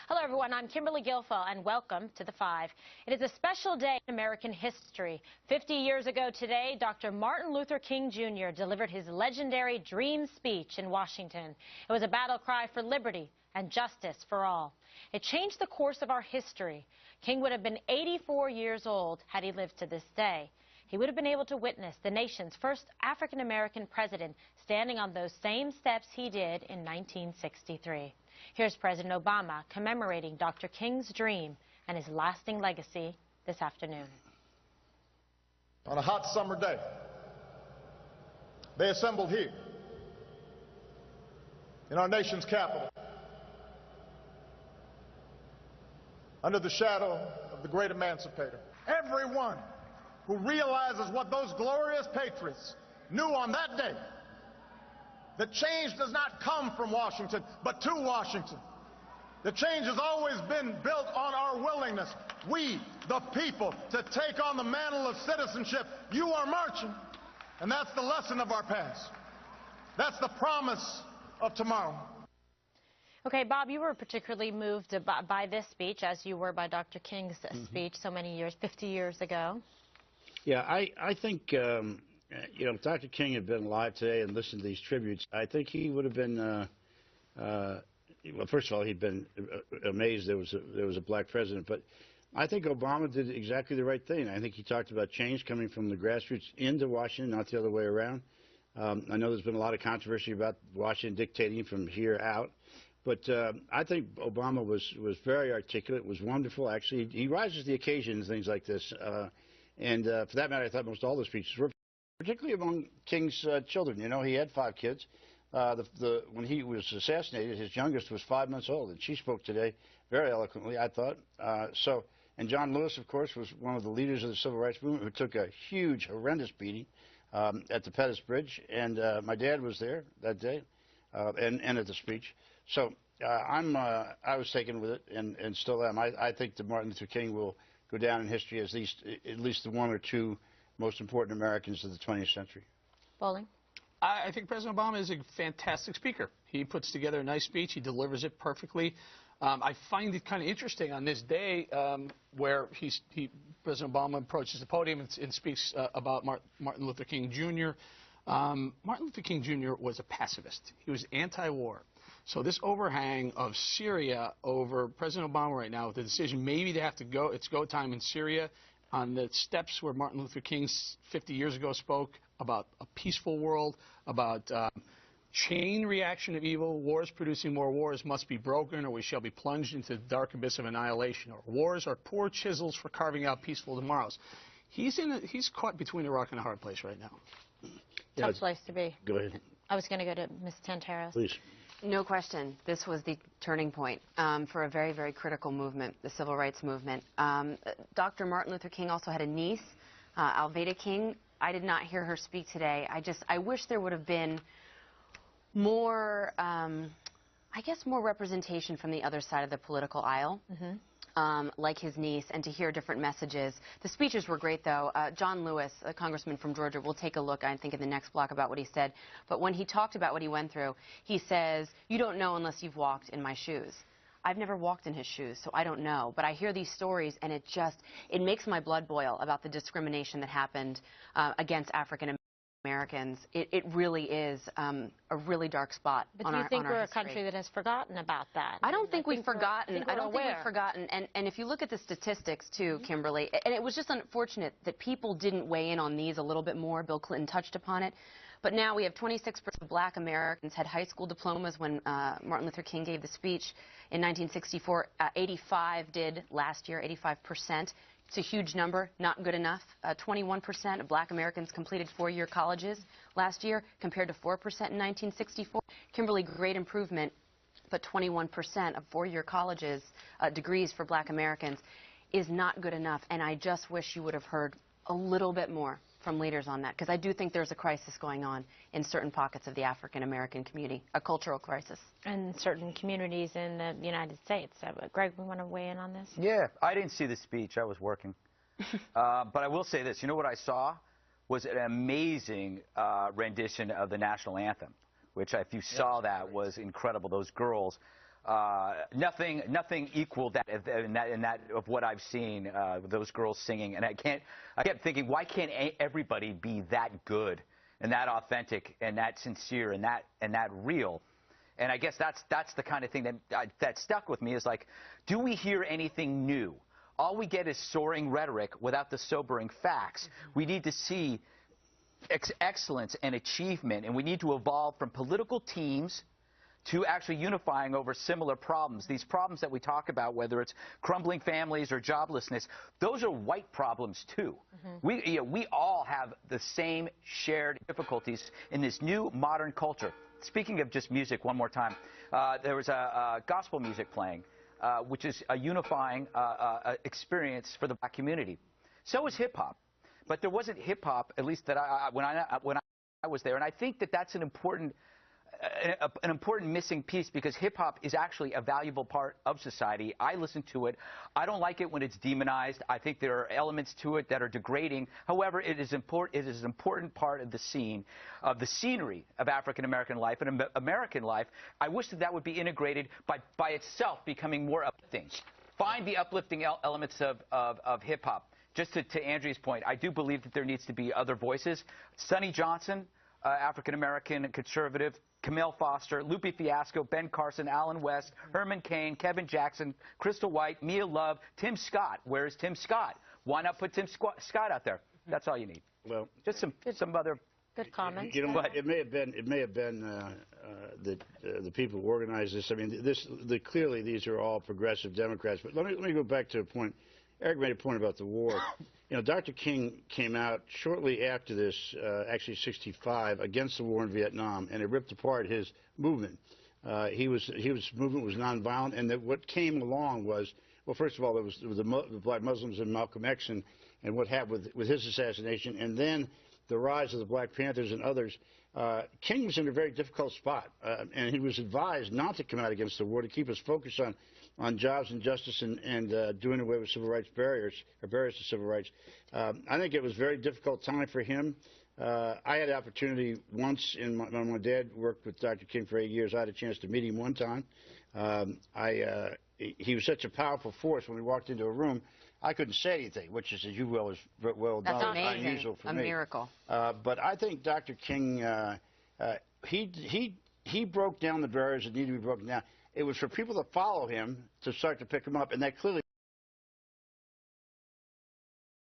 Hello, everyone. I'm Kimberly Guilfoyle, and welcome to The Five. It is a special day in American history. 50 years ago today, Dr. Martin Luther King Jr. delivered his legendary Dream speech in Washington. It was a battle cry for liberty and justice for all. It changed the course of our history. King would have been 84 years old had he lived to this day. He would have been able to witness the nation's first African-American president standing on those same steps he did in 1963. Here's President Obama commemorating Dr. King's dream and his lasting legacy this afternoon. On a hot summer day, they assembled here in our nation's capital under the shadow of the great emancipator. Everyone who realizes what those glorious patriots knew on that day, that change does not come from Washington, but to Washington. The change has always been built on our willingness, we, the people, to take on the mantle of citizenship. You are marching, and that's the lesson of our past. That's the promise of tomorrow. Okay, Bob, you were particularly moved by this speech, as you were by Dr. King's speech so many years, 50 years ago. Yeah, I think, you know, if Dr. King had been alive today and listened to these tributes, I think he would have been, well, first of all, he'd been amazed there was a black president. But I think Obama did exactly the right thing. I think he talked about change coming from the grassroots into Washington, not the other way around. I know there's been a lot of controversy about Washington dictating from here out. But I think Obama was very articulate, was wonderful. Actually, he rises to the occasion in things like this. And for that matter, I thought most all the speeches were, particularly among King's children. You know, he had 5 kids. When he was assassinated, his youngest was 5 months old, and she spoke today very eloquently, I thought. And John Lewis, of course, was one of the leaders of the civil rights movement who took a huge, horrendous beating at the Pettus Bridge. And my dad was there that day and at the speech. So I was taken with it and still am. I think that Martin Luther King will go down in history as at least the 1 or 2 most important Americans of the 20th century. Bolling? I think President Obama is a fantastic speaker. He puts together a nice speech. He delivers it perfectly. I find it kind of interesting on this day where President Obama approaches the podium and speaks about Martin Luther King Jr. Martin Luther King Jr. was a pacifist. He was anti-war. So this overhang of Syria over President Obama right now, with the decision maybe they have to go, it's go time in Syria, on the steps where Martin Luther King 50 years ago spoke about a peaceful world, about chain reaction of evil, wars producing more wars must be broken, or we shall be plunged into the dark abyss of annihilation, or wars are poor chisels for carving out peaceful tomorrows. He's caught between a rock and a hard place right now. Tough place to be. Go ahead. I was going to go to Ms. Tantaros. Please. No question. This was the turning point for a very, very critical movement, the civil rights movement. Dr. Martin Luther King also had a niece, Alveda King. I did not hear her speak today. I wish there would have been more, I guess, more representation from the other side of the political aisle. Like his niece, and to hear different messages. The speeches were great, though. John Lewis, a congressman from Georgia, will take a look, I think, in the next block about what he said. But when he talked about what he went through, he says, "You don't know unless you've walked in my shoes." I've never walked in his shoes, so I don't know. But I hear these stories, and it makes my blood boil about the discrimination that happened against African Americans. It really is a really dark spot on our history. But do you think we're a country that has forgotten about that? I don't think we've forgotten. I don't think we've forgotten. And if you look at the statistics, too, Kimberly, and it was just unfortunate that people didn't weigh in on these a little bit more. Bill Clinton touched upon it. But now we have 26% of black Americans had high school diplomas when Martin Luther King gave the speech in 1964. 85 did last year, 85%. It's a huge number, not good enough. 21% of black Americans completed 4-year colleges last year, compared to 4% in 1964. Kimberly, great improvement, but 21% of 4-year colleges, degrees for black Americans, is not good enough. And I just wish you would have heard a little bit more from leaders on that, because I do think there's a crisis going on in certain pockets of the African-American community, a cultural crisis. In certain communities in the United States. Greg, we want to weigh in on this? Yeah, I didn't see the speech. I was working. But I will say this. You know what I saw was an amazing rendition of the national anthem, which, if you saw that, was incredible. Those girls Nothing equal that in that of what I've seen, those girls singing. And I kept thinking, why can't everybody be that good and that authentic and that sincere and that real? And I guess that's the kind of thing that stuck with me, is like, do we hear anything new? All we get is soaring rhetoric without the sobering facts. We need to see excellence and achievement, and we need to evolve from political teams to actually unifying over similar problems. These problems that we talk about, whether it's crumbling families or joblessness, those are white problems too. We all have the same shared difficulties in this new modern culture. Speaking of just music, one more time, there was a gospel music playing, which is a unifying experience for the black community. So is hip-hop. But there wasn't hip-hop, at least that when I was there. And I think that that's an important missing piece, because hip-hop is actually a valuable part of society. I listen to it. I don't like it when it's demonized. I think there are elements to it that are degrading. However, it is an important part of the scene, of the scenery of African-American life and American life. I wish that would be integrated by itself, becoming more uplifting. Find the uplifting elements of hip-hop. Just to Andrea's point, I do believe that there needs to be other voices. Sonny Johnson, African-American conservative, Camille Foster, Lupe Fiasco, Ben Carson, Alan West, Herman Cain, Kevin Jackson, Crystal White, Mia Love, Tim Scott. Where is Tim Scott? Why not put Tim Scott out there? That's all you need. Well, just some other good comments. You know what? It may have been that the people who organized this. I mean, clearly these are all progressive Democrats. But let me go back to a point. Eric made a point about the war. You know, Dr. King came out shortly after this, actually '65, against the war in Vietnam, and it ripped apart his movement. His movement was nonviolent, and what came along was, well, first of all, there was the Black Muslims and Malcolm X and what happened with his assassination, and then the rise of the Black Panthers and others. King was in a very difficult spot, and he was advised not to come out against the war, to keep his focus on jobs and justice and doing away with civil rights barriers to civil rights. I think it was a very difficult time for him. I had the opportunity once, when my dad worked with Dr. King for 8 years, I had a chance to meet him one time. He was such a powerful force. When we walked into a room, I couldn't say anything, which is, as you well know, unusual for me. A miracle. But I think Dr. King, he broke down the barriers that needed to be broken down. It was for people to follow him to start to pick him up, and that clearly